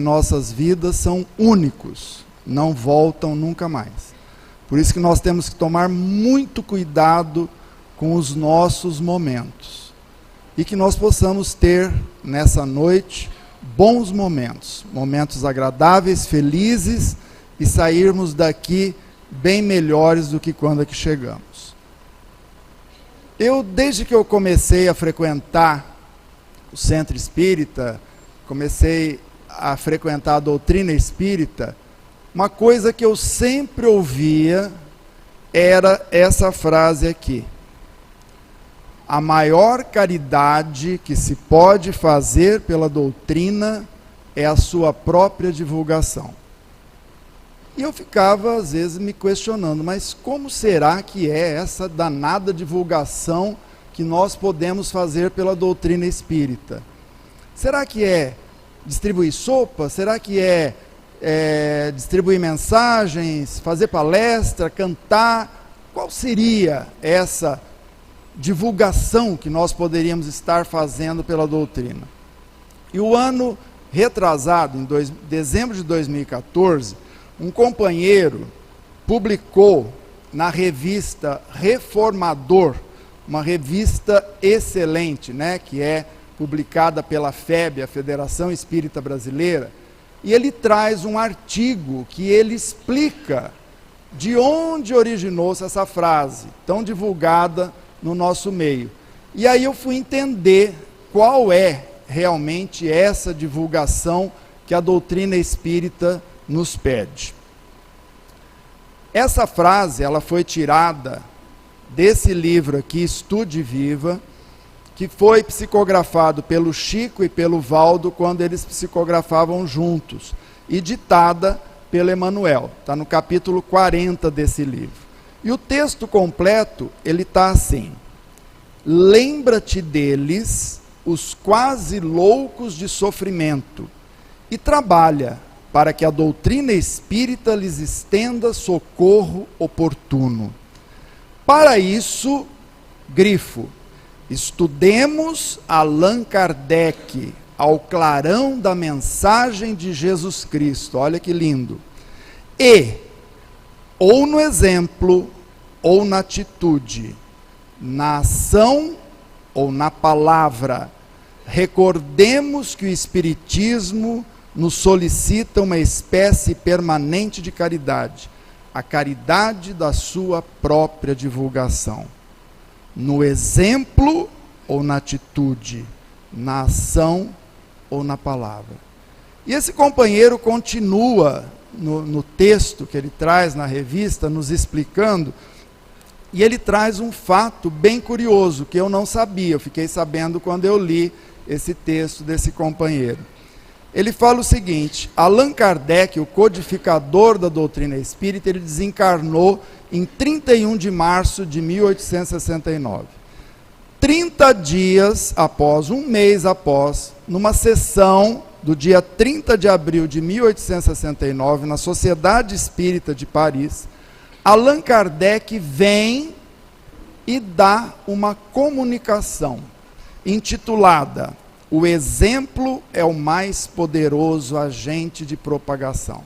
nossas vidas são únicos, não voltam nunca mais. Por isso que nós temos que tomar muito cuidado com os nossos momentos. E que nós possamos ter, nessa noite, bons momentos, momentos agradáveis, felizes, e sairmos daqui bem melhores do que quando aqui chegamos. Desde que eu comecei a frequentar o Centro Espírita, comecei a frequentar a doutrina espírita, uma coisa que eu sempre ouvia era essa frase aqui: a maior caridade que se pode fazer pela doutrina é a sua própria divulgação. E eu ficava, às vezes, me questionando, mas como será que é essa danada divulgação que nós podemos fazer pela doutrina espírita? Será que é distribuir sopa? Será que é distribuir mensagens, fazer palestra, cantar? Qual seria essa divulgação que nós poderíamos estar fazendo pela doutrina? E o ano retrasado, em dezembro de 2014, um companheiro publicou na revista Reformador, uma revista excelente, que é publicada pela FEB, a Federação Espírita Brasileira, e ele traz um artigo que ele explica de onde originou-se essa frase, tão divulgada no nosso meio. E aí eu fui entender qual é realmente essa divulgação que a doutrina espírita nos pede. Essa frase, ela foi tirada desse livro aqui, Estude Viva, que foi psicografado pelo Chico e pelo Valdo quando eles psicografavam juntos, e ditada pelo Emanuel. Está no capítulo 40 desse livro. E o texto completo, ele está assim: lembra-te deles, os quase loucos de sofrimento, e trabalha para que a doutrina espírita lhes estenda socorro oportuno. Para isso, grifo, estudemos Allan Kardec, ao clarão da mensagem de Jesus Cristo. Olha que lindo. E, ou no exemplo, ou na atitude, na ação ou na palavra, recordemos que o Espiritismo nos solicita uma espécie permanente de caridade, a caridade da sua própria divulgação. No exemplo ou na atitude, na ação ou na palavra. E esse companheiro continua no texto que ele traz na revista, nos explicando, e ele traz um fato bem curioso, que eu não sabia, eu fiquei sabendo quando eu li esse texto desse companheiro. Ele fala o seguinte: Allan Kardec, o codificador da doutrina espírita, ele desencarnou em 31 de março de 1869. 30 dias após, um mês após, numa sessão do dia 30 de abril de 1869, na Sociedade Espírita de Paris, Allan Kardec vem e dá uma comunicação intitulada O exemplo é o mais poderoso agente de propagação.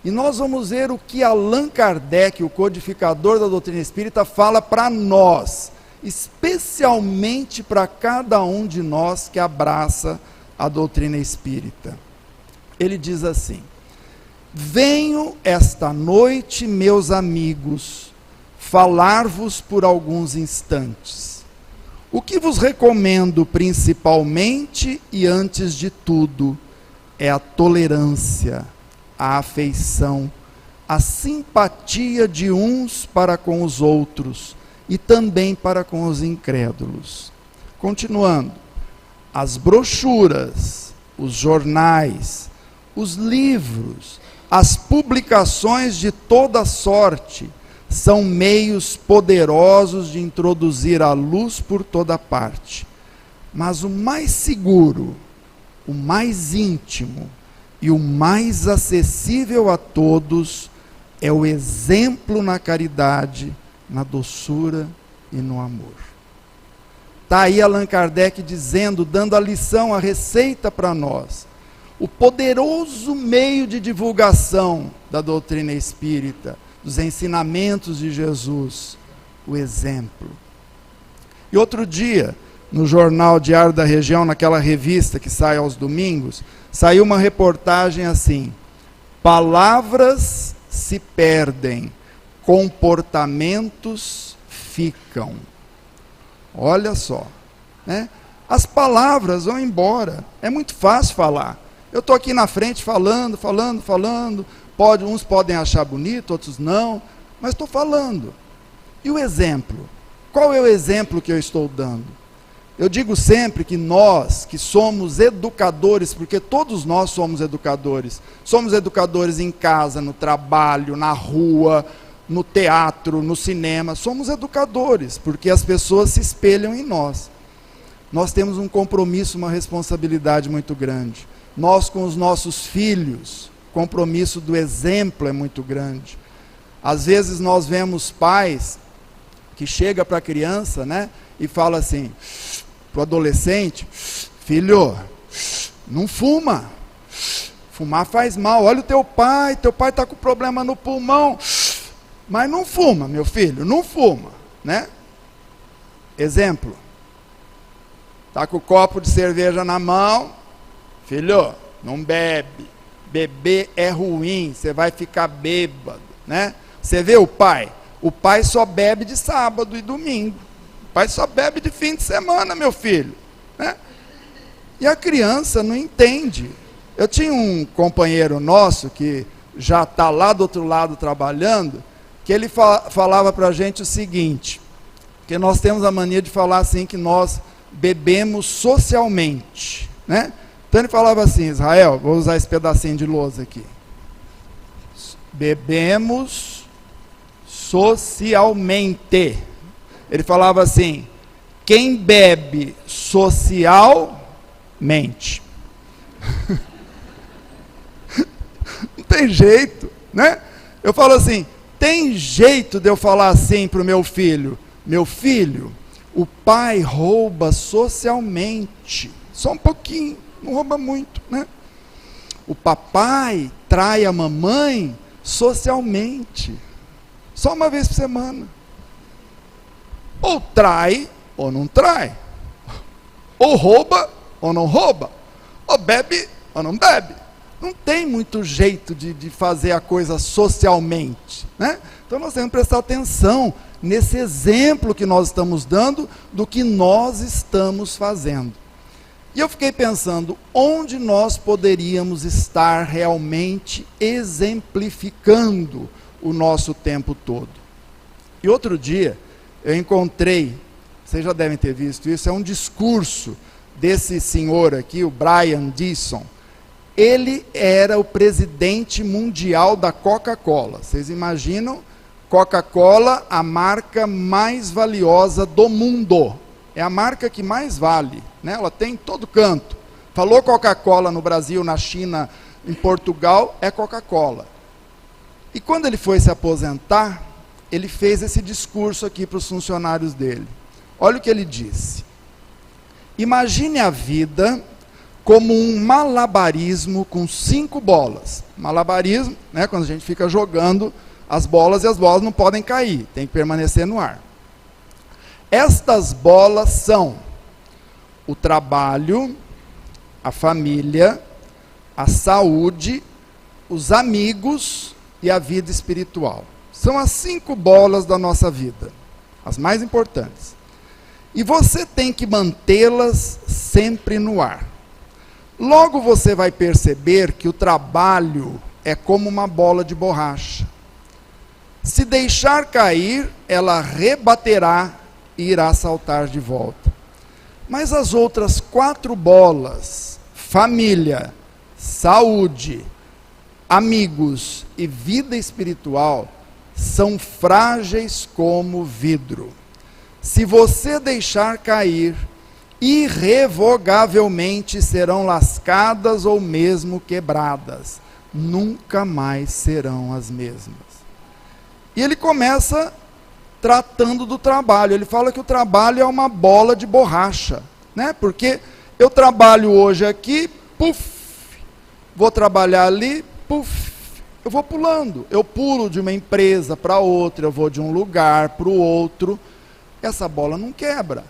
E nós vamos ver o que Allan Kardec, o codificador da doutrina espírita, fala para nós, especialmente para cada um de nós que abraça a doutrina espírita. Ele diz assim: venho esta noite, meus amigos, falar-vos por alguns instantes. O que vos recomendo principalmente e antes de tudo é a tolerância, a afeição, a simpatia de uns para com os outros e também para com os incrédulos. Continuando, as brochuras, os jornais, os livros, as publicações de toda sorte são meios poderosos de introduzir a luz por toda parte. Mas o mais seguro, o mais íntimo e o mais acessível a todos é o exemplo na caridade, na doçura e no amor. Está aí Allan Kardec dizendo, dando a lição, a receita para nós. o poderoso meio de divulgação da doutrina espírita, dos ensinamentos de Jesus, o exemplo. E outro dia, no Jornal Diário da Região, naquela revista que sai aos domingos, saiu uma reportagem assim: palavras se perdem, comportamentos ficam. Olha só, né? As palavras vão embora, é muito fácil falar. Eu estou aqui na frente falando, uns podem achar bonito, outros não, mas estou falando. E o exemplo? Qual é o exemplo que eu estou dando? Eu digo sempre que nós, que somos educadores, porque todos nós somos educadores em casa, no trabalho, na rua, no teatro, no cinema, somos educadores, porque as pessoas se espelham em nós. Nós temos um compromisso, uma responsabilidade muito grande. Nós com os nossos filhos, o compromisso do exemplo é muito grande. Às vezes nós vemos pais que chegam para a criança, né, e fala assim, para o adolescente: filho, não fuma, fumar faz mal, olha o teu pai está com problema no pulmão, mas não fuma, meu filho, não fuma, né? Exemplo, está com o copo de cerveja na mão, filho, não bebe, beber é ruim, você vai ficar bêbado, né? Você vê o pai só bebe de sábado e domingo, o pai só bebe de fim de semana, meu filho, né? E a criança não entende. Eu tinha um companheiro nosso, que já está lá do outro lado trabalhando, que ele falava para a gente o seguinte, que nós temos a mania de falar assim, que nós bebemos socialmente, né? Então ele falava assim: Israel, vou usar esse pedacinho de lousa aqui, bebemos socialmente. Ele falava assim: quem bebe socialmente. Não tem jeito, né? Eu falo assim, tem jeito de eu falar assim para o meu filho: meu filho, o pai rouba socialmente, só um pouquinho, não rouba muito, né? O papai trai a mamãe socialmente, só uma vez por semana. Ou trai, ou não trai. Ou rouba, ou não rouba. Ou bebe, ou não bebe. Não tem muito jeito de fazer a coisa socialmente, né? Então nós temos que prestar atenção nesse exemplo que nós estamos dando do que nós estamos fazendo. E eu fiquei pensando, onde nós poderíamos estar realmente exemplificando o nosso tempo todo? E outro dia, eu encontrei, vocês já devem ter visto isso, é um discurso desse senhor aqui, o Brian Deeson. Ele era o presidente mundial da Coca-Cola. Vocês imaginam? Coca-Cola, a marca mais valiosa do mundo. É a marca que mais vale, né? Ela tem em todo canto. Falou Coca-Cola no Brasil, na China, em Portugal, é Coca-Cola. E quando ele foi se aposentar, ele fez esse discurso aqui para os funcionários dele. Olha o que ele disse: imagine a vida como um malabarismo com 5 bolas. Malabarismo, né, quando a gente fica jogando as bolas e as bolas não podem cair, tem que permanecer no ar. Estas bolas são o trabalho, a família, a saúde, os amigos e a vida espiritual. São as 5 bolas da nossa vida, as mais importantes. E você tem que mantê-las sempre no ar. Logo você vai perceber que o trabalho é como uma bola de borracha. Se deixar cair, ela rebaterá e irá saltar de volta. Mas as outras 4 bolas, família, saúde, amigos e vida espiritual, são frágeis como vidro. Se você deixar cair, irrevogavelmente serão lascadas ou mesmo quebradas. Nunca mais serão as mesmas. E ele começa tratando do trabalho. Ele fala que o trabalho é uma bola de borracha, né? Porque eu trabalho hoje aqui, puf, vou trabalhar ali, puf, eu vou pulando. Eu pulo de uma empresa para outra, eu vou de um lugar para o outro. Essa bola não quebra.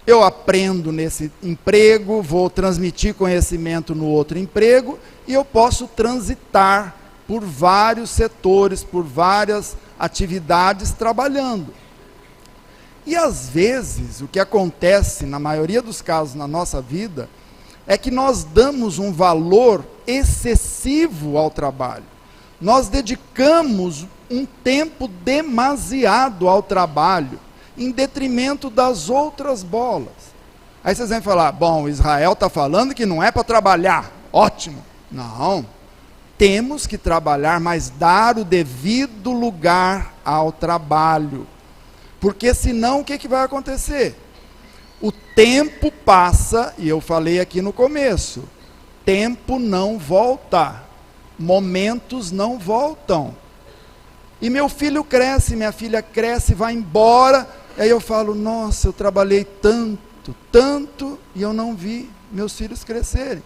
Eu aprendo nesse emprego, vou transmitir conhecimento no outro emprego, e eu posso transitar por vários setores, por várias atividades trabalhando. E às vezes, o que acontece, na maioria dos casos na nossa vida, é que nós damos um valor excessivo ao trabalho. Nós dedicamos um tempo demasiado ao trabalho, em detrimento das outras bolas. Aí vocês vão falar, bom, Israel está falando que não é para trabalhar, ótimo. Não, temos que trabalhar, mas dar o devido lugar ao trabalho. Porque senão o que vai acontecer? O tempo passa, e eu falei aqui no começo, tempo não volta, momentos não voltam. E meu filho cresce, minha filha cresce, vai embora, aí eu falo, nossa, eu trabalhei tanto, e eu não vi meus filhos crescerem.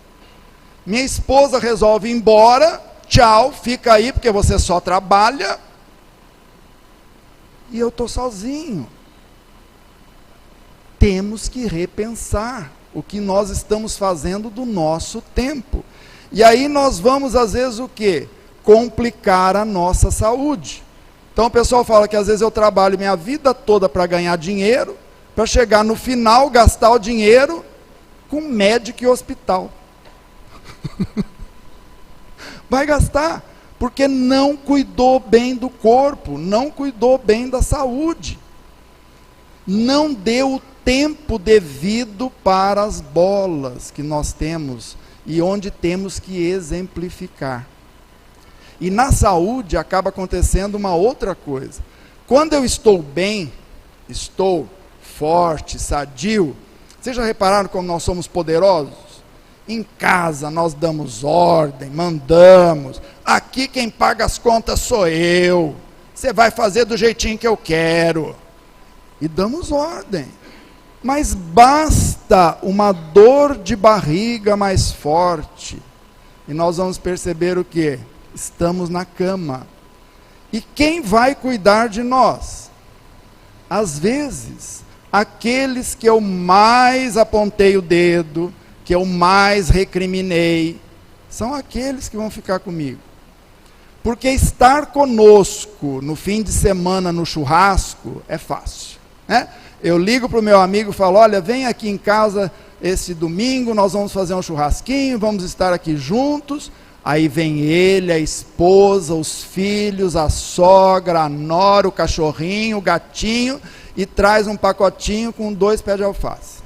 Minha esposa resolve ir embora, tchau, fica aí, porque você só trabalha, e eu estou sozinho. Temos que repensar o que nós estamos fazendo do nosso tempo. E aí nós vamos, às vezes, o quê? Complicar a nossa saúde. Então o pessoal fala que às vezes eu trabalho minha vida toda para ganhar dinheiro, para chegar no final, gastar o dinheiro com médico e hospital. Vai gastar, porque não cuidou bem do corpo, não cuidou bem da saúde. Não deu o tempo devido para as bolas que nós temos e onde temos que exemplificar. E na saúde acaba acontecendo uma outra coisa. Quando eu estou bem, estou forte, sadio, vocês já repararam como nós somos poderosos? Em casa nós damos ordem, mandamos. Aqui quem paga as contas sou eu. Você vai fazer do jeitinho que eu quero. E damos ordem. Mas basta uma dor de barriga mais forte. E nós vamos perceber o quê? Estamos na cama. E quem vai cuidar de nós? Às vezes, aqueles que eu mais apontei o dedo, que eu mais recriminei, são aqueles que vão ficar comigo. Porque estar conosco no fim de semana no churrasco é fácil, né? Eu ligo para o meu amigo e falo, olha, vem aqui em casa esse domingo, nós vamos fazer um churrasquinho, vamos estar aqui juntos. Aí vem ele, a esposa, os filhos, a sogra, a nora, o cachorrinho, o gatinho, e traz um pacotinho com 2 pés de alface.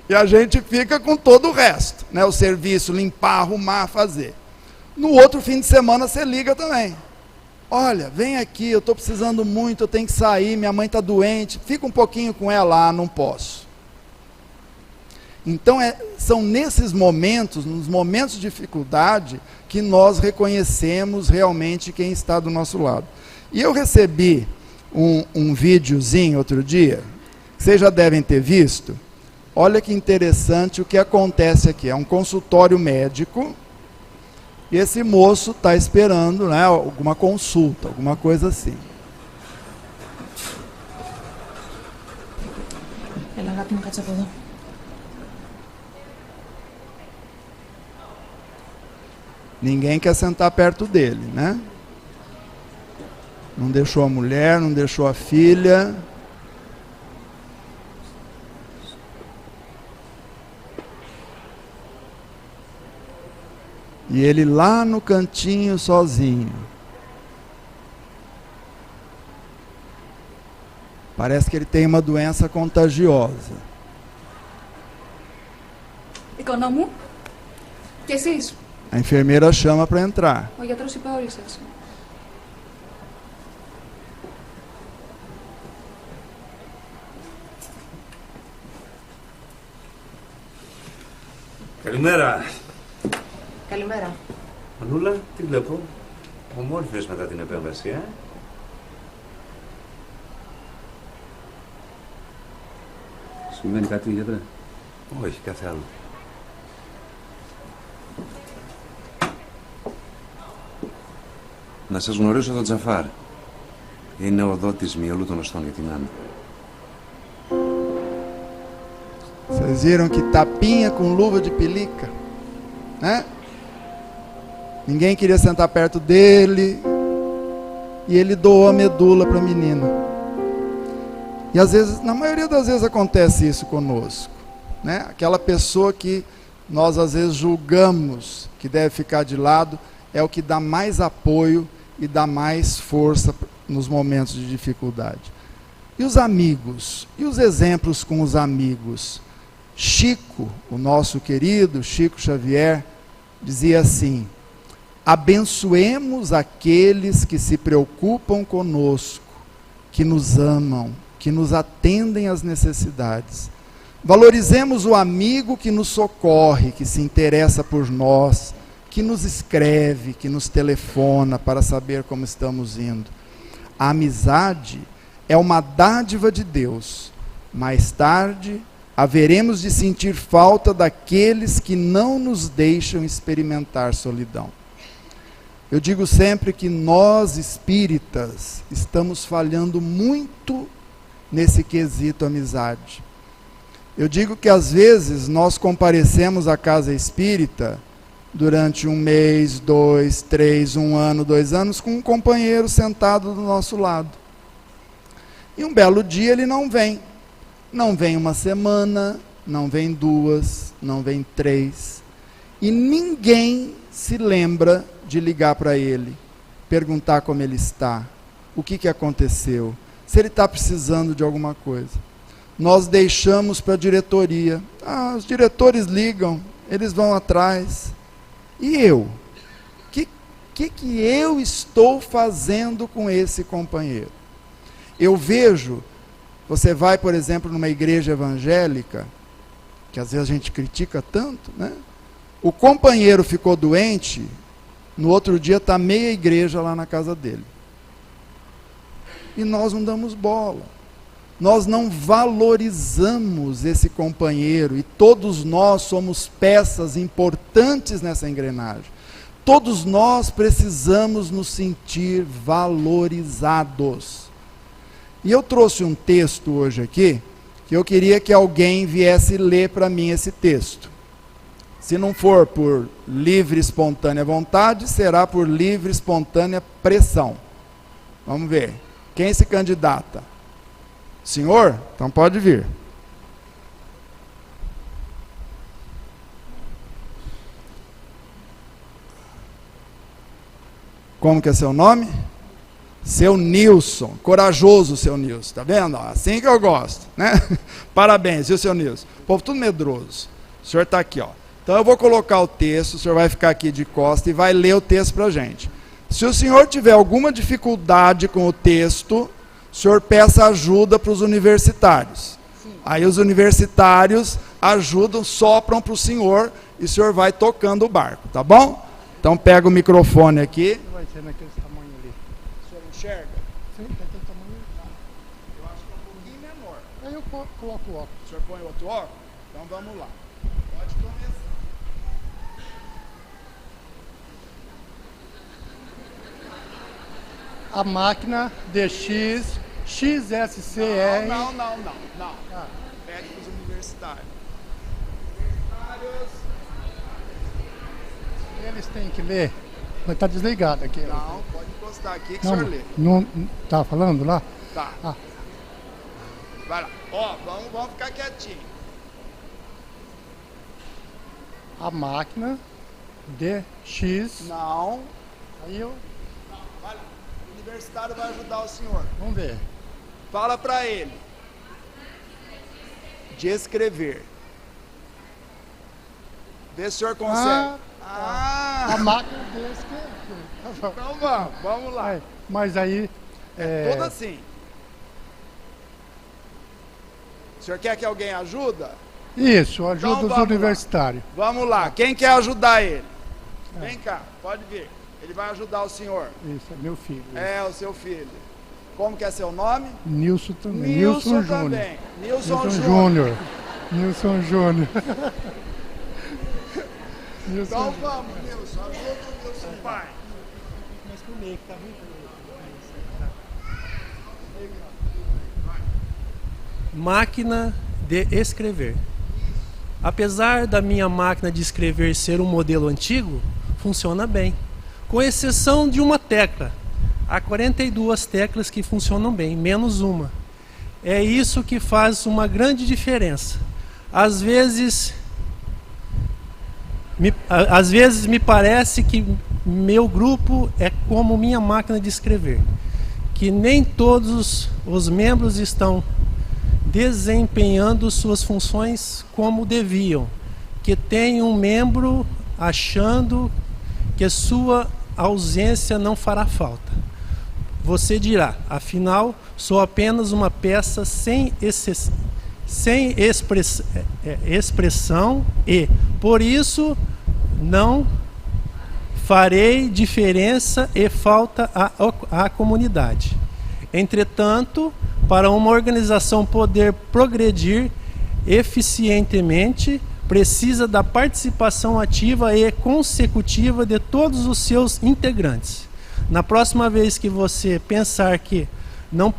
E a gente fica com todo o resto, né? O serviço, limpar, arrumar, fazer. No outro fim de semana você liga também. Olha, vem aqui, eu estou precisando muito, eu tenho que sair, minha mãe está doente, fica um pouquinho com ela, não posso. Então são nesses momentos, nos momentos de dificuldade, que nós reconhecemos realmente quem está do nosso lado. E eu recebi um videozinho outro dia, que vocês já devem ter visto. Olha que interessante o que acontece aqui. É um consultório médico, e esse moço está esperando, né, alguma consulta, alguma coisa assim. Ninguém quer sentar perto dele, né? Não deixou a mulher, não deixou a filha. E ele lá no cantinho sozinho. Parece que ele tem uma doença contagiosa. Οικονόμου, και εσείς. A enfermeira chama para entrar. Ο γιατρός είπε όλοι σας. Καλημέρα. Καλημέρα. Μανούλα, τι βλέπω. Ομόρφες μετά την επέμβαση, Συμβαίνει κάτι, γιατρέ? Όχι, κάθε άλλο. Να σας γνωρίσω τον Τζαφάρ. Είναι ο δότης Μιολού των Οστών για την Άννα. Vocês viram que tapinha com luva de pelica, né? Ninguém queria sentar perto dele e ele doou a medula para a menina. E às vezes, na maioria das vezes acontece isso conosco, né? Aquela pessoa que nós às vezes julgamos que deve ficar de lado é o que dá mais apoio e dá mais força nos momentos de dificuldade. E os amigos? E os exemplos com os amigos? Chico, o nosso querido Chico Xavier, dizia assim: abençoemos aqueles que se preocupam conosco, que nos amam, que nos atendem às necessidades. Valorizemos o amigo que nos socorre, que se interessa por nós, que nos escreve, que nos telefona para saber como estamos indo. A amizade é uma dádiva de Deus. Mais tarde, haveremos de sentir falta daqueles que não nos deixam experimentar solidão. Eu digo sempre que nós, espíritas, estamos falhando muito nesse quesito amizade. Eu digo que às vezes nós comparecemos à casa espírita durante 1 mês, 2, 3, 1 ano, 2 anos, com um companheiro sentado do nosso lado. E um belo dia ele não vem. Não vem 1 semana, não vem 2, não vem 3. E ninguém se lembra de ligar para ele, perguntar como ele está, o que aconteceu, se ele está precisando de alguma coisa. Nós deixamos para a diretoria. Os diretores ligam, eles vão atrás. E eu? Que eu estou fazendo com esse companheiro? Eu vejo, você vai, por exemplo, numa igreja evangélica, que às vezes a gente critica tanto, né? O companheiro ficou doente, no outro dia está meia igreja lá na casa dele. E nós não damos bola. Nós não valorizamos esse companheiro, e todos nós somos peças importantes nessa engrenagem. Todos nós precisamos nos sentir valorizados. E eu trouxe um texto hoje aqui, que eu queria que alguém viesse ler para mim esse texto. Se não for por livre e espontânea vontade, será por livre e espontânea pressão. Vamos ver. Quem se candidata? Senhor? Então pode vir. Como que é seu nome? Seu Nilson. Corajoso, seu Nilson. Tá vendo? Assim que eu gosto, né? Parabéns, viu, seu Nilson? O povo tudo medroso. O senhor está aqui, ó. Então eu vou colocar o texto, o senhor vai ficar aqui de costa e vai ler o texto para a gente. Se o senhor tiver alguma dificuldade com o texto, o senhor peça ajuda para os universitários. Sim. Aí os universitários ajudam, sopram para o senhor e o senhor vai tocando o barco, tá bom? Então pega o microfone aqui. Vai ser naquele tamanho ali. O senhor enxerga? Sim, naquele tamanho. Eu acho que é um pouquinho menor. Aí eu coloco o óculos. O senhor põe o outro óculos? Então vamos lá. Pode começar. A máquina DX XSCR. Não. Pede para os universitários. Eles têm que ler. Mas está desligado aqui. Não, pode encostar aqui que o senhor lê. Não está falando lá? Tá. Vai lá. Ó, vamos ficar quietinho. A máquina DX. Não. Aí eu. Vai lá. O universitário vai ajudar o senhor. Vamos ver. Fala para ele. De escrever. Vê se o senhor consegue. A máquina de escrever. Então vamos lá. Mas aí. Tudo assim. O senhor quer que alguém ajuda? Isso, ajuda então, os universitários. Vamos lá. Quem quer ajudar ele? Vem cá, pode vir. Ele vai ajudar o senhor. Isso, é meu filho. É, o seu filho. Como que é seu nome? Nilson também. Nilson Júnior. também. Nilson Júnior. Nilson Júnior. Então vamos, Nilson. Ajuda o Nilson, pai. Máquina de escrever. Apesar da minha máquina de escrever ser um modelo antigo, funciona bem. Com exceção de uma tecla. Há 42 teclas que funcionam bem, menos uma. É isso que faz uma grande diferença. Às vezes me parece que meu grupo é como minha máquina de escrever, que nem todos os membros estão desempenhando suas funções como deviam, que tem um membro achando que sua ausência não fará falta. Você dirá, afinal, sou apenas uma peça sem expressão e, por isso, não farei diferença e falta à comunidade. Entretanto, para uma organização poder progredir eficientemente, precisa da participação ativa e consecutiva de todos os seus integrantes. Na próxima vez que você pensar que não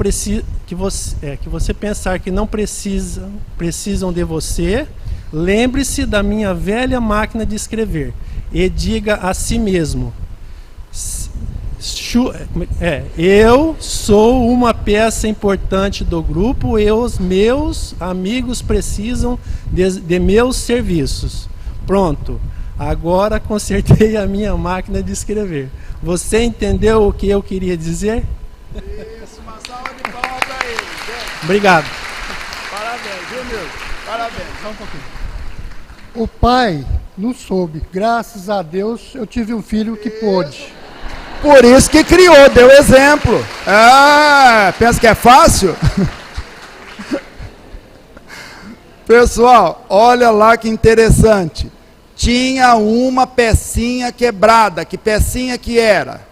precisam de você, lembre-se da minha velha máquina de escrever e diga a si mesmo: eu sou uma peça importante do grupo e os meus amigos precisam de meus serviços. Pronto, agora consertei a minha máquina de escrever. Você entendeu o que eu queria dizer? Isso, uma salva de palmas para ele. Obrigado. Parabéns, viu, meu? Parabéns. Só um pouquinho. O pai não soube. Graças a Deus eu tive um filho que pôde. Por isso que criou, deu exemplo. Ah, pensa que é fácil? Pessoal, olha lá que interessante. Tinha uma pecinha quebrada. Que pecinha que era?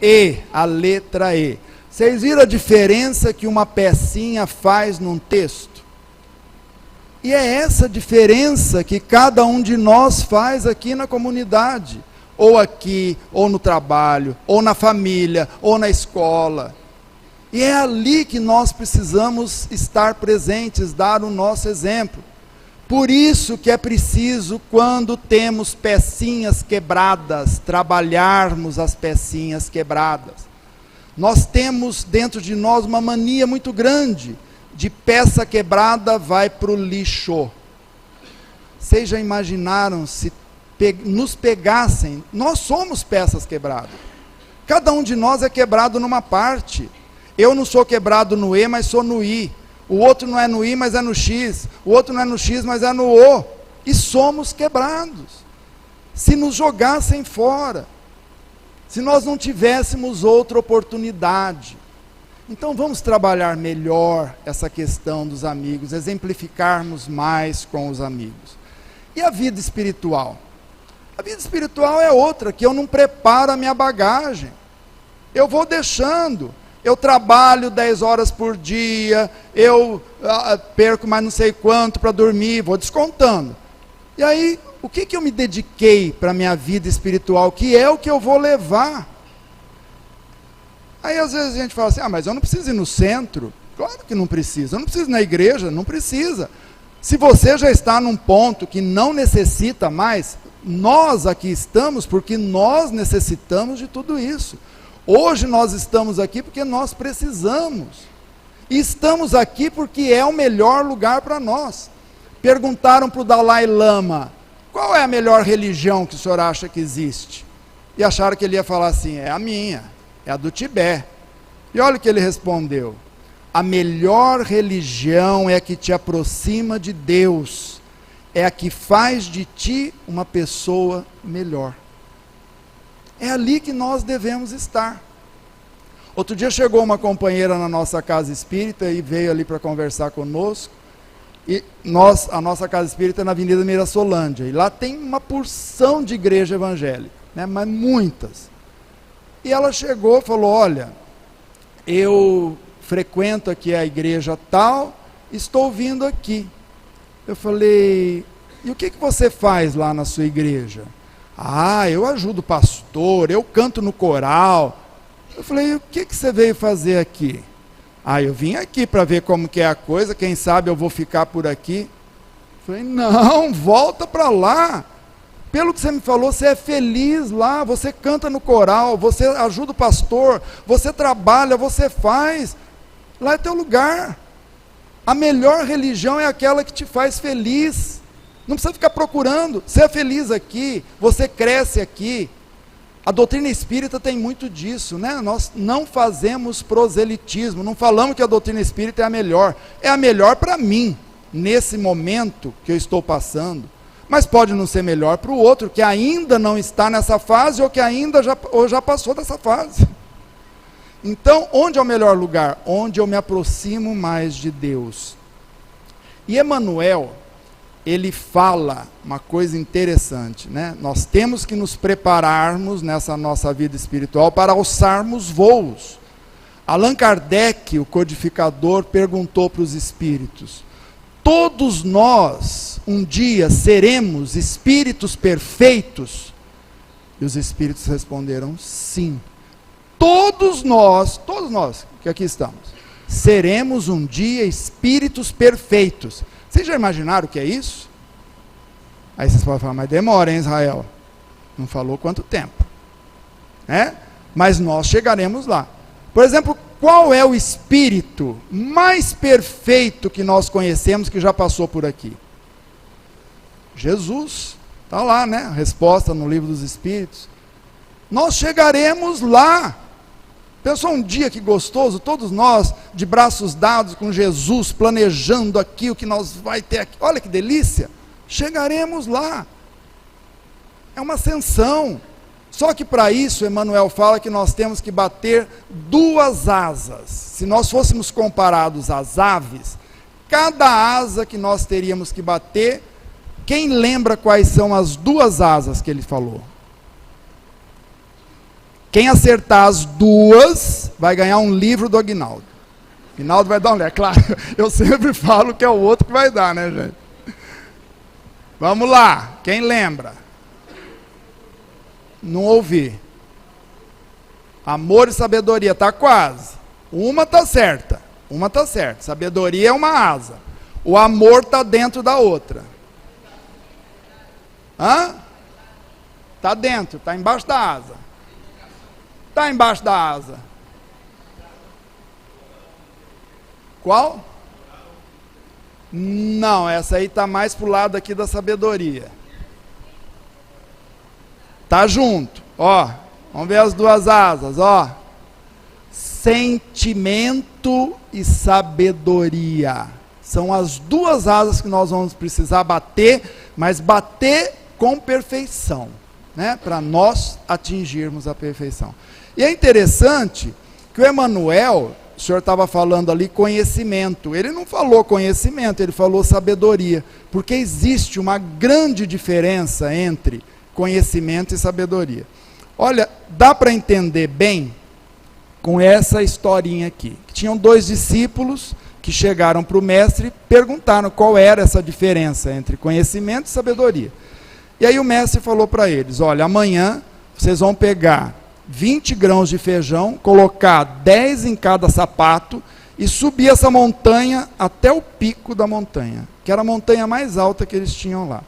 E, a letra E. Vocês viram a diferença que uma pecinha faz num texto? E é essa diferença que cada um de nós faz aqui na comunidade. Ou aqui, ou no trabalho, ou na família, ou na escola. E é ali que nós precisamos estar presentes, dar o nosso exemplo. Por isso que é preciso, quando temos pecinhas quebradas, trabalharmos as pecinhas quebradas. Nós temos dentro de nós uma mania muito grande, de peça quebrada vai para o lixo. Vocês já imaginaram se nos pegassem? Nós somos peças quebradas. Cada um de nós é quebrado numa parte. Eu não sou quebrado no E, mas sou no I. O outro não é no I, mas é no X. O outro não é no X, mas é no O. E somos quebrados. Se nos jogassem fora, se nós não tivéssemos outra oportunidade. Então vamos trabalhar melhor essa questão dos amigos, exemplificarmos mais com os amigos. E a vida espiritual? A vida espiritual é outra, que eu não preparo a minha bagagem. Eu vou deixando. Eu trabalho 10 horas por dia, eu perco mais não sei quanto para dormir, vou descontando. E aí, o que eu me dediquei para a minha vida espiritual, que é o que eu vou levar? Aí às vezes a gente fala assim, mas eu não preciso ir no centro. Claro que não precisa. Eu não preciso ir na igreja, não precisa. Se você já está num ponto que não necessita mais, nós aqui estamos porque nós necessitamos de tudo isso. Hoje nós estamos aqui porque nós precisamos. E estamos aqui porque é o melhor lugar para nós. Perguntaram para o Dalai Lama, qual é a melhor religião que o senhor acha que existe? E acharam que ele ia falar assim, é a minha, é a do Tibete. E olha o que ele respondeu, a melhor religião é a que te aproxima de Deus, é a que faz de ti uma pessoa melhor. É ali que nós devemos estar. Outro dia chegou uma companheira na nossa casa espírita e veio ali para conversar conosco. E a nossa casa espírita é na Avenida Mirassolândia. E lá tem uma porção de igreja evangélica, né, mas muitas. E ela chegou e falou, olha, eu frequento aqui a igreja tal, estou vindo aqui. Eu falei, e o que você faz lá na sua igreja? Eu ajudo o pastor. pastor, eu canto no coral. Eu falei, o que você veio fazer aqui? Eu vim aqui para ver como que é a coisa, quem sabe eu vou ficar por aqui. Eu falei, não, volta para lá. Pelo que você me falou, você é feliz lá, você canta no coral, você ajuda o pastor, você trabalha, você faz. Lá é teu lugar. A melhor religião é aquela que te faz feliz. Não precisa ficar procurando. Você é feliz aqui, você cresce aqui. A doutrina espírita tem muito disso, né? Nós não fazemos proselitismo, não falamos que a doutrina espírita é a melhor. É a melhor para mim, nesse momento que eu estou passando. Mas pode não ser melhor para o outro, que ainda não está nessa fase, ou que ainda já passou dessa fase. Então, onde é o melhor lugar? Onde eu me aproximo mais de Deus. E Emmanuel, ele fala uma coisa interessante, né? Nós temos que nos prepararmos nessa nossa vida espiritual para alçarmos voos. Allan Kardec, o codificador, perguntou para os espíritos: todos nós, um dia, seremos espíritos perfeitos? E os espíritos responderam, sim. Todos nós, que aqui estamos, seremos um dia espíritos perfeitos. Vocês já imaginaram o que é isso? Aí vocês podem falar, mas demora, hein, Israel? Não falou quanto tempo. Né? Mas nós chegaremos lá. Por exemplo, qual é o espírito mais perfeito que nós conhecemos que já passou por aqui? Jesus. Está lá, né? A resposta no livro dos Espíritos. Nós chegaremos lá. Pensou um dia que gostoso, todos nós de braços dados com Jesus, planejando aqui o que nós vai ter aqui. Olha que delícia. Chegaremos lá. É uma ascensão. Só que para isso, Emmanuel fala que nós temos que bater duas asas. Se nós fôssemos comparados às aves, cada asa que nós teríamos que bater, quem lembra quais são as duas asas que ele falou? Quem acertar as duas, vai ganhar um livro do Aguinaldo. Aguinaldo vai dar um livro, é claro, eu sempre falo que é o outro que vai dar, né, gente? Vamos lá, quem lembra? Não ouvi. Amor e sabedoria, está quase. Uma está certa. Sabedoria é uma asa. O amor está dentro da outra. Está dentro, está embaixo da asa. Está embaixo da asa. Qual? Não, essa aí está mais para o lado aqui da sabedoria. Tá junto, ó, vamos ver as duas asas, ó. Sentimento e sabedoria. São as duas asas que nós vamos precisar bater, mas bater com perfeição, né? Para nós atingirmos a perfeição. E é interessante que o Emmanuel, o senhor estava falando ali conhecimento, ele não falou conhecimento, ele falou sabedoria, porque existe uma grande diferença entre conhecimento e sabedoria. Olha, dá para entender bem com essa historinha aqui. Tinham dois discípulos que chegaram para o mestre e perguntaram qual era essa diferença entre conhecimento e sabedoria. E aí o mestre falou para eles, olha, amanhã vocês vão pegar 20 grãos de feijão, colocar 10 em cada sapato e subir essa montanha até o pico da montanha, que era a montanha mais alta que eles tinham lá.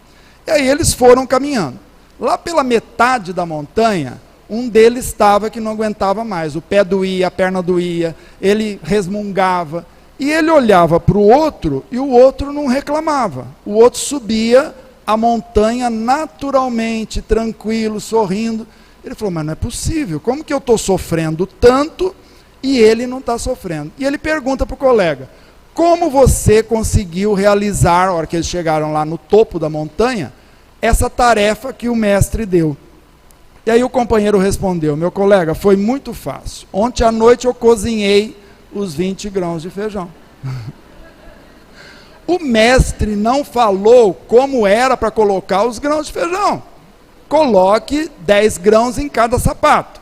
E aí eles foram caminhando. Lá pela metade da montanha, um deles estava que não aguentava mais. O pé doía, a perna doía, ele resmungava. E ele olhava para o outro e o outro não reclamava. O outro subia a montanha naturalmente, tranquilo, sorrindo. Ele falou, mas não é possível. Como que eu estou sofrendo tanto e ele não está sofrendo? E ele pergunta para o colega, como você conseguiu realizar, na hora que eles chegaram lá no topo da montanha, essa tarefa que o mestre deu? E aí o companheiro respondeu, meu colega, foi muito fácil. Ontem à noite eu cozinhei os 20 grãos de feijão. O mestre não falou como era para colocar os grãos de feijão. Coloque 10 grãos em cada sapato.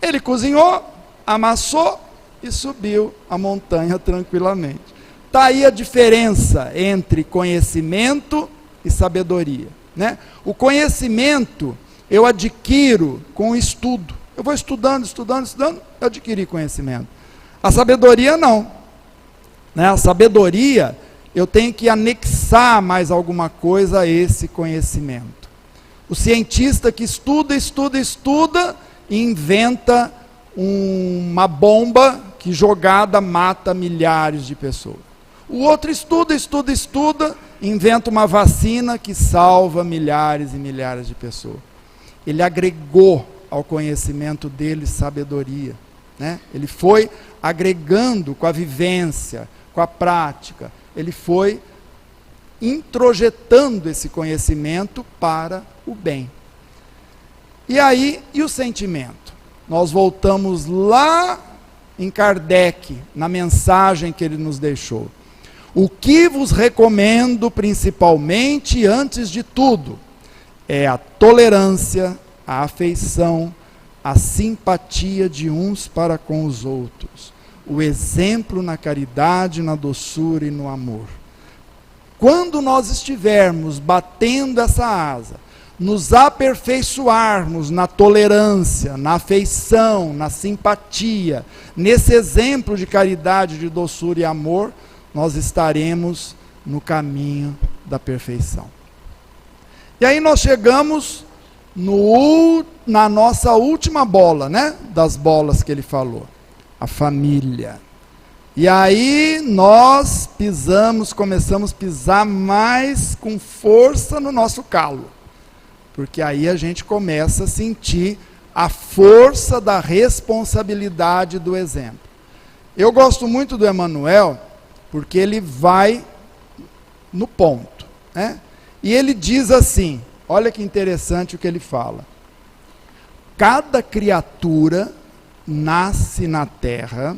Ele cozinhou, amassou e subiu a montanha tranquilamente. Está aí a diferença entre conhecimento e sabedoria, né? O conhecimento eu adquiro com o estudo. Eu vou estudando, eu adquiri conhecimento. A sabedoria não. Né? A sabedoria, eu tenho que anexar mais alguma coisa a esse conhecimento. O cientista que estuda e inventa uma bomba que jogada mata milhares de pessoas. O outro estuda, inventa uma vacina que salva milhares e milhares de pessoas. Ele agregou ao conhecimento dele sabedoria, né? Ele foi agregando com a vivência, com a prática, ele foi introjetando esse conhecimento para o bem. E aí, e o sentimento? Nós voltamos lá em Kardec, na mensagem que ele nos deixou. O que vos recomendo principalmente, antes de tudo, é a tolerância, a afeição, a simpatia de uns para com os outros, o exemplo na caridade, na doçura e no amor. Quando nós estivermos batendo essa asa, nos aperfeiçoarmos na tolerância, na afeição, na simpatia, nesse exemplo de caridade, de doçura e amor, nós estaremos no caminho da perfeição. E aí nós chegamos na nossa última bola, né? Das bolas que ele falou, a família. E aí nós começamos a pisar mais com força no nosso calo. Porque aí a gente começa a sentir a força da responsabilidade do exemplo. Eu gosto muito do Emmanuel, porque ele vai no ponto, né? E ele diz assim, olha que interessante o que ele fala. Cada criatura nasce na terra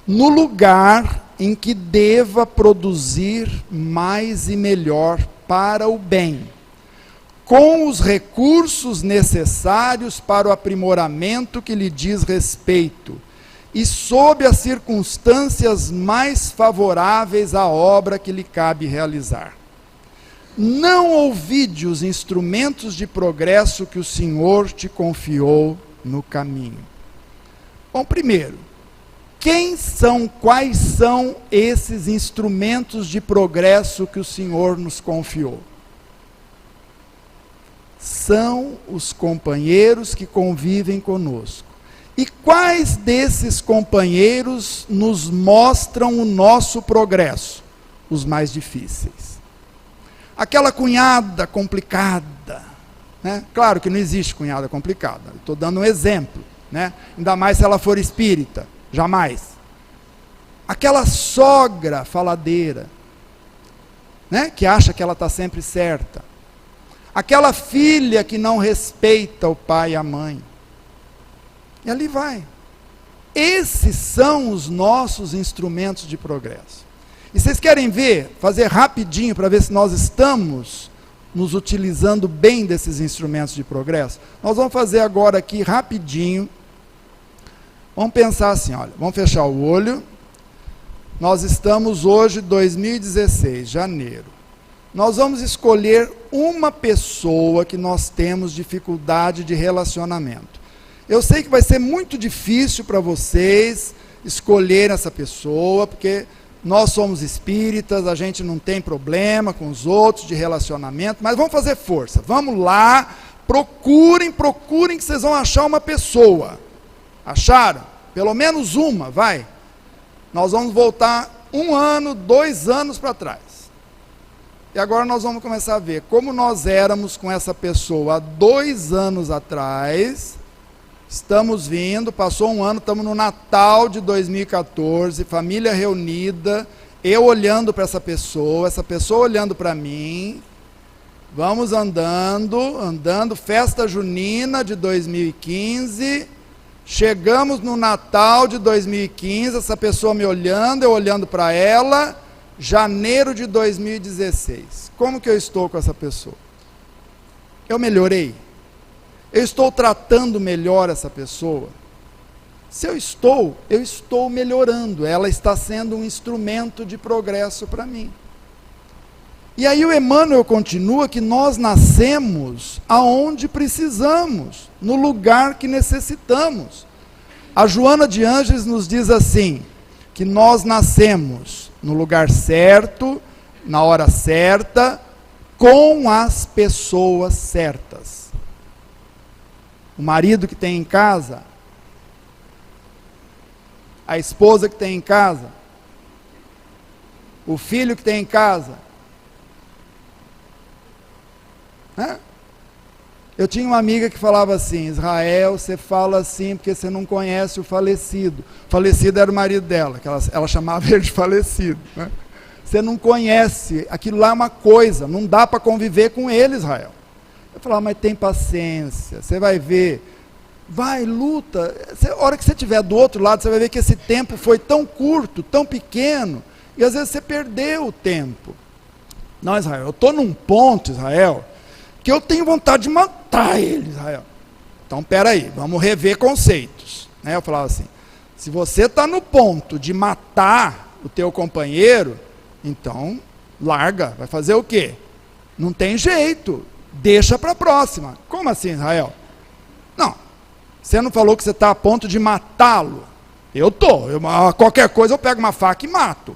no lugar em que deva produzir mais e melhor para o bem, com os recursos necessários para o aprimoramento que lhe diz respeito, e sob as circunstâncias mais favoráveis à obra que lhe cabe realizar. Não ouvide os instrumentos de progresso que o Senhor te confiou no caminho. Bom, primeiro, quais são esses instrumentos de progresso que o Senhor nos confiou? São os companheiros que convivem conosco. E quais desses companheiros nos mostram o nosso progresso? Os mais difíceis. Aquela cunhada complicada, né? Claro que não existe cunhada complicada, estou dando um exemplo, né? Ainda mais se ela for espírita, jamais. Aquela sogra faladeira, né? Que acha que ela está sempre certa. Aquela filha que não respeita o pai e a mãe. E ali vai. Esses são os nossos instrumentos de progresso. E vocês querem ver, fazer rapidinho para ver se nós estamos nos utilizando bem desses instrumentos de progresso? Nós vamos fazer agora aqui rapidinho. Vamos pensar assim, olha, vamos fechar o olho. Nós estamos hoje, 2016, janeiro. Nós vamos escolher uma pessoa que nós temos dificuldade de relacionamento. Eu sei que vai ser muito difícil para vocês escolher essa pessoa, porque nós somos espíritas, a gente não tem problema com os outros de relacionamento, mas vamos fazer força, vamos lá, procurem que vocês vão achar uma pessoa. Acharam? Pelo menos uma, vai. Nós vamos voltar 1 ano, 2 anos para trás. E agora nós vamos começar a ver como nós éramos com essa pessoa há 2 anos atrás. Estamos vindo, passou 1 ano, estamos no Natal de 2014, família reunida, eu olhando para essa pessoa olhando para mim, vamos andando, festa junina de 2015, chegamos no Natal de 2015, essa pessoa me olhando, eu olhando para ela, janeiro de 2016. Como que eu estou com essa pessoa? Eu melhorei? Eu estou tratando melhor essa pessoa? Se eu estou melhorando. Ela está sendo um instrumento de progresso para mim. E aí o Emmanuel continua que nós nascemos aonde precisamos, no lugar que necessitamos. A Joana de Ângeles nos diz assim, que nós nascemos no lugar certo, na hora certa, com as pessoas certas. O marido que tem em casa, a esposa que tem em casa, o filho que tem em casa. Eu tinha uma amiga que falava assim, Israel, você fala assim porque você não conhece o falecido. O falecido era o marido dela, que ela chamava ele de falecido. Né? Você não conhece, aquilo lá é uma coisa, não dá para conviver com ele, Israel. Eu falava, mas tem paciência, você vai ver, vai, luta. A hora que você estiver do outro lado, você vai ver que esse tempo foi tão curto, tão pequeno, e às vezes você perdeu o tempo. Não, Israel, eu estou num ponto, Israel, que eu tenho vontade de matar ele, Israel. Então, peraí, vamos rever conceitos. Né? Eu falava assim, se você está no ponto de matar o teu companheiro, então, larga, vai fazer o quê? Não tem jeito, deixa para a próxima. Como assim, Israel? Não, você não falou que você está a ponto de matá-lo? Eu estou, qualquer coisa eu pego uma faca e mato.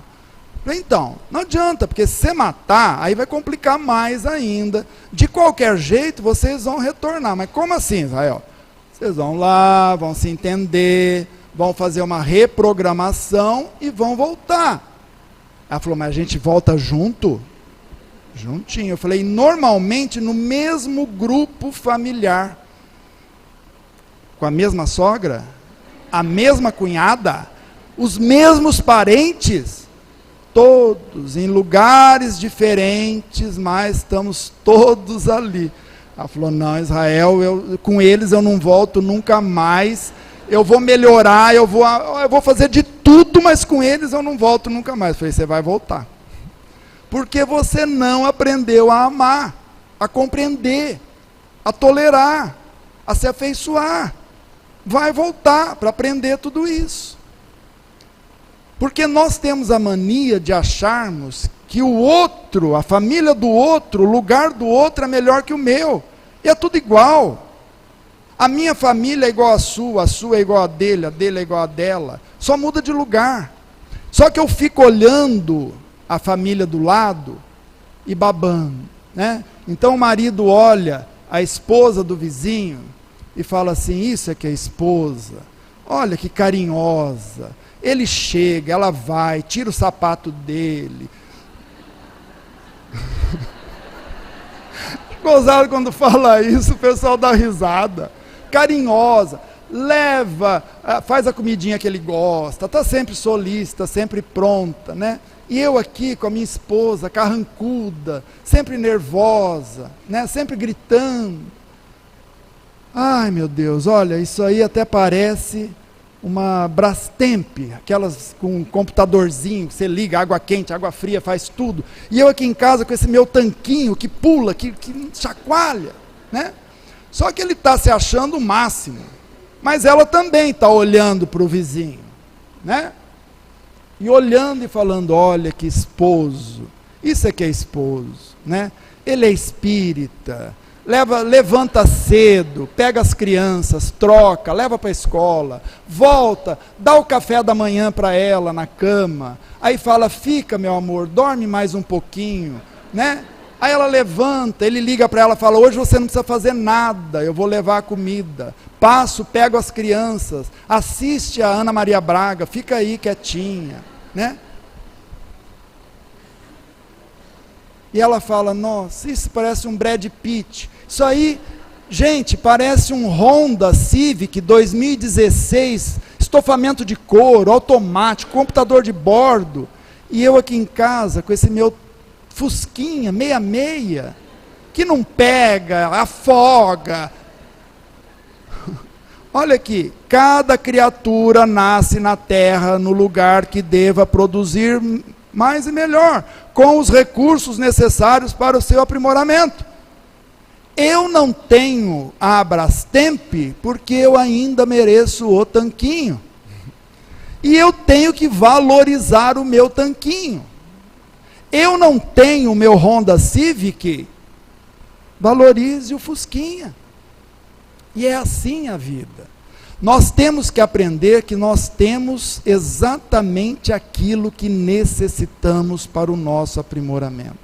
Então, não adianta, porque se você matar, aí vai complicar mais ainda. De qualquer jeito, vocês vão retornar. Mas como assim, Israel? Vocês vão lá, vão se entender, vão fazer uma reprogramação e vão voltar. Ela falou, mas a gente volta junto? Juntinho. Eu falei, normalmente no mesmo grupo familiar. Com a mesma sogra, a mesma cunhada, os mesmos parentes. Todos em lugares diferentes, mas estamos todos ali. Ela falou, não, Israel, com eles eu não volto nunca mais, eu vou melhorar, eu vou fazer de tudo, mas com eles eu não volto nunca mais. Eu falei, você vai voltar. Porque você não aprendeu a amar, a compreender, a tolerar, a se afeiçoar. Vai voltar para aprender tudo isso. Porque nós temos a mania de acharmos que o outro, a família do outro, o lugar do outro é melhor que o meu. E é tudo igual. A minha família é igual à sua é igual a dele é igual a dela. Só muda de lugar. Só que eu fico olhando a família do lado e babando. Né? Então o marido olha a esposa do vizinho e fala assim, isso é que é esposa. Olha que carinhosa. Ele chega, ela vai, tira o sapato dele. Gozado quando fala isso, o pessoal dá risada. Carinhosa, leva, faz a comidinha que ele gosta, está sempre solícita, sempre pronta, né? E eu aqui com a minha esposa, carrancuda, sempre nervosa, né? Sempre gritando. Ai meu Deus, olha, isso aí até parece uma Brastemp, aquelas com um computadorzinho, que você liga, água quente, água fria, faz tudo. E eu aqui em casa com esse meu tanquinho que pula, que chacoalha, né? Só que ele está se achando o máximo. Mas ela também está olhando para o vizinho, né? E olhando e falando, olha que esposo, isso é que é esposo, né? Ele é espírita, levanta cedo, pega as crianças, troca, leva para a escola, volta, dá o café da manhã para ela na cama, aí fala, fica meu amor, dorme mais um pouquinho, né? Aí ela levanta, ele liga para ela e fala, hoje você não precisa fazer nada, eu vou levar a comida, passo, pego as crianças, assiste a Ana Maria Braga, fica aí quietinha, né? E ela fala, nossa, isso parece um Brad Pitt. Isso aí, gente, parece um Honda Civic 2016, estofamento de couro, automático, computador de bordo. E eu aqui em casa, com esse meu Fusquinha, meia, que não pega, afoga. Olha aqui, cada criatura nasce na terra no lugar que deva produzir mais e melhor, com os recursos necessários para o seu aprimoramento. Eu não tenho a Brastemp porque eu ainda mereço o tanquinho. E eu tenho que valorizar o meu tanquinho. Eu não tenho o meu Honda Civic, valorize o Fusquinha. E é assim a vida. Nós temos que aprender que nós temos exatamente aquilo que necessitamos para o nosso aprimoramento.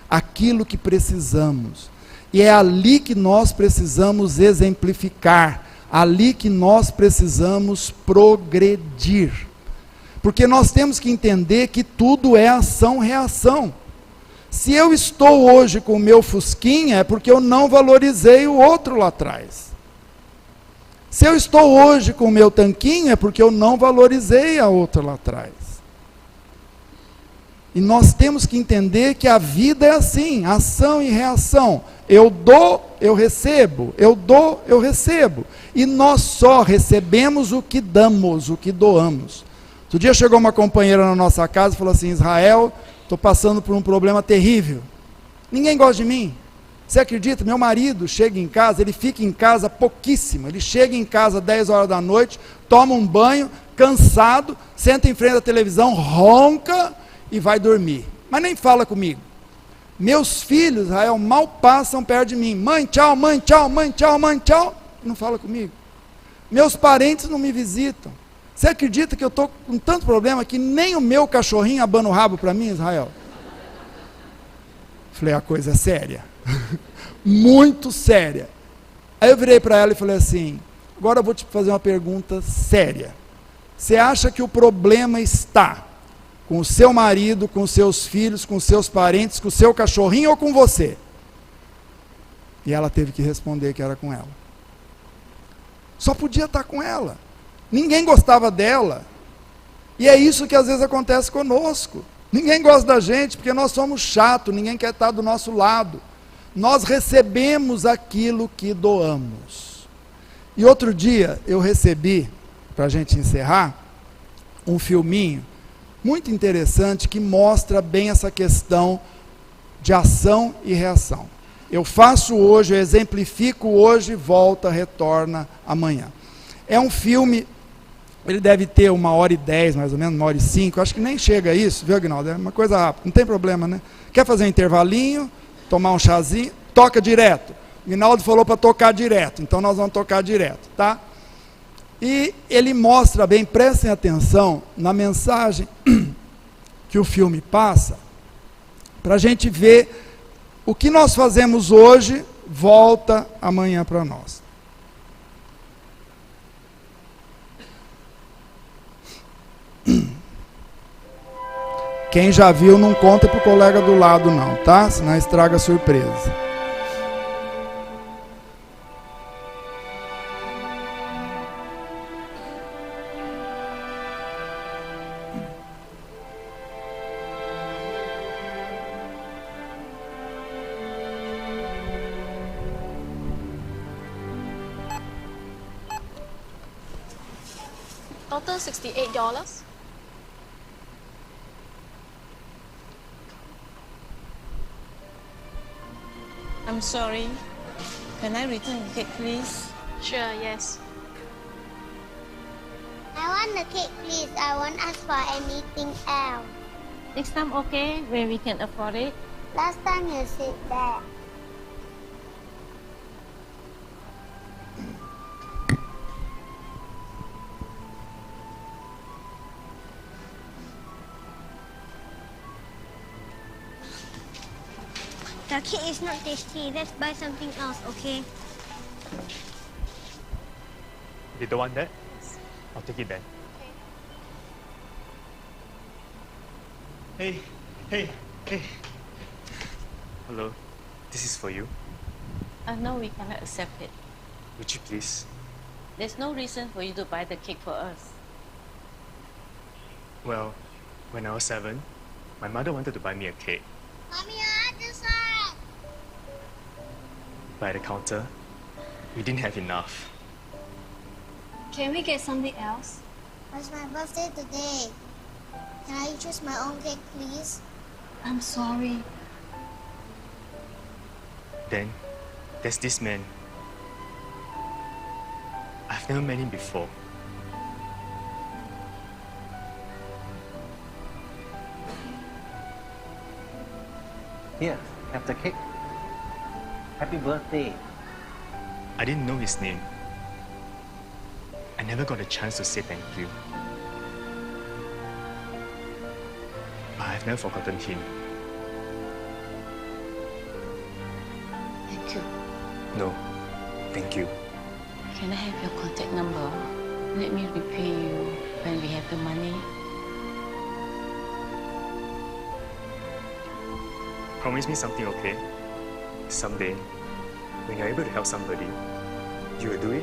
Aquilo que precisamos. E é ali que nós precisamos exemplificar, ali que nós precisamos progredir. Porque nós temos que entender que tudo é ação-reação. Se eu estou hoje com o meu Fusquinha, é porque eu não valorizei o outro lá atrás. Se eu estou hoje com o meu tanquinho, é porque eu não valorizei a outra lá atrás. E nós temos que entender que a vida é assim, ação e reação. Eu dou, eu recebo, eu dou, eu recebo. E nós só recebemos o que damos, o que doamos. Outro dia chegou uma companheira na nossa casa e falou assim: Israel, estou passando por um problema terrível. Ninguém gosta de mim. Você acredita? Meu marido chega em casa, ele fica em casa pouquíssimo. Ele chega em casa às 10 horas da noite, toma um banho, cansado, senta em frente à televisão, ronca e vai dormir. Mas nem fala comigo. Meus filhos, Israel, mal passam perto de mim. Mãe, tchau, mãe, tchau, mãe, tchau, mãe, tchau. Não fala comigo. Meus parentes não me visitam. Você acredita que eu estou com tanto problema que nem o meu cachorrinho abana o rabo para mim, Israel? Falei, a coisa é séria. Muito séria. Aí eu virei para ela e falei assim: agora eu vou te fazer uma pergunta séria. Você acha que o problema está com o seu marido, com os seus filhos, com os seus parentes, com o seu cachorrinho ou com você? E ela teve que responder que era com ela. Só podia estar com ela. Ninguém gostava dela. E é isso que às vezes acontece conosco. Ninguém gosta da gente porque nós somos chatos, ninguém quer estar do nosso lado. Nós recebemos aquilo que doamos. E outro dia eu recebi, para a gente encerrar, um filminho muito interessante que mostra bem essa questão de ação e reação. Eu faço hoje, eu exemplifico hoje, volta, retorna amanhã. É um filme, ele deve ter 1h10, mais ou menos, 1h05, acho que nem chega a isso, viu, Aguinaldo? É uma coisa rápida, não tem problema, né? Quer fazer um intervalinho, tomar um chazinho, toca direto. O Aguinaldo falou para tocar direto, então nós vamos tocar direto, tá? E ele mostra bem, prestem atenção na mensagem que o filme passa, para a gente ver o que nós fazemos hoje, volta amanhã para nós. Quem já viu, não conta para o colega do lado não, tá? Senão estraga a surpresa. Total $68. I'm sorry. Can I return the cake, please? Sure, yes. I want the cake, please. I won't ask for anything else. Next time, okay, when we can afford it. Last time you said that. The cake is not tasty. Let's buy something else, okay? You don't want that? I'll take it then. Hey, hey, hey. Hello, this is for you. No, we cannot accept it. Would you please? There's no reason for you to buy the cake for us. Well, when I was 7, my mother wanted to buy me a cake. Mommy, I just saw it. By the counter, we didn't have enough. Can we get something else? It's my birthday today. Can I choose my own cake, please? I'm sorry. Then, there's this man. I've never met him before. Here, have the cake. Happy birthday. I didn't know his name. I never got a chance to say thank you. But I've never forgotten him. Thank you. No, thank you. Can I have your contact number? Let me repay you when we have the money. Promise me something, okay? Someday, when you're able to help somebody, you will do it.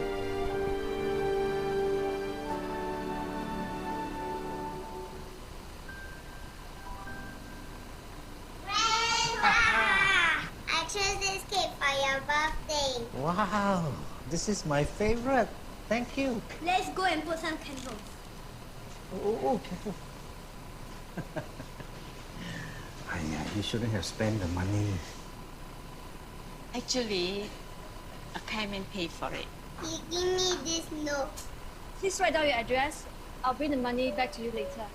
I chose this cake for your birthday. Wow, this is my favorite. Thank you. Let's go and put some candles. Oh, careful. You shouldn't have spent the money. Actually, I came and paid for it. Give me this note. Please write down your address. I'll bring the money back to you later.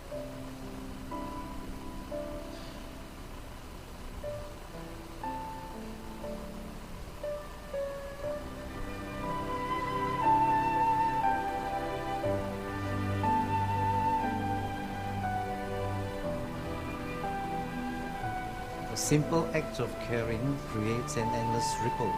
A simple act of caring creates an endless ripple.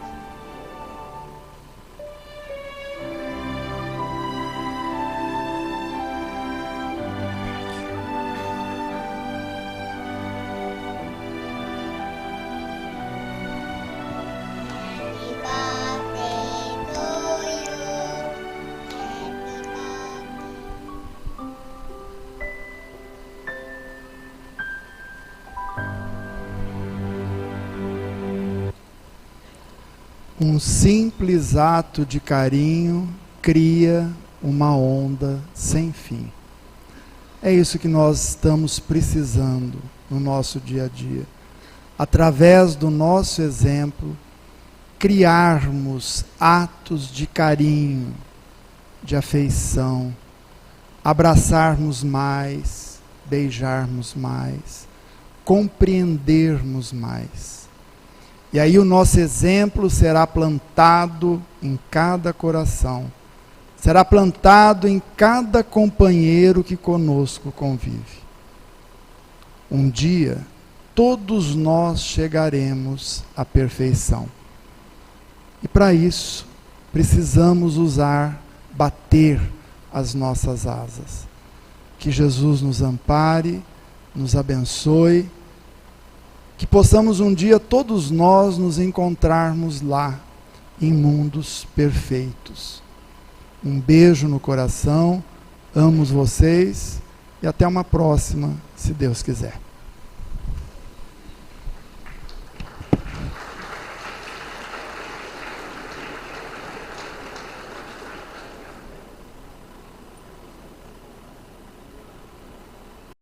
Happy birthday to you. Happy birthday. Um simples ato de carinho cria uma onda sem fim. É isso que nós estamos precisando no nosso dia a dia. Através do nosso exemplo, criarmos atos de carinho, de afeição, abraçarmos mais, beijarmos mais, compreendermos mais. E aí o nosso exemplo será plantado em cada coração, será plantado em cada companheiro que conosco convive. Um dia, todos nós chegaremos à perfeição. E para isso, precisamos bater as nossas asas. Que Jesus nos ampare, nos abençoe, que possamos um dia todos nós nos encontrarmos lá, em mundos perfeitos. Um beijo no coração, amo vocês e até uma próxima, se Deus quiser.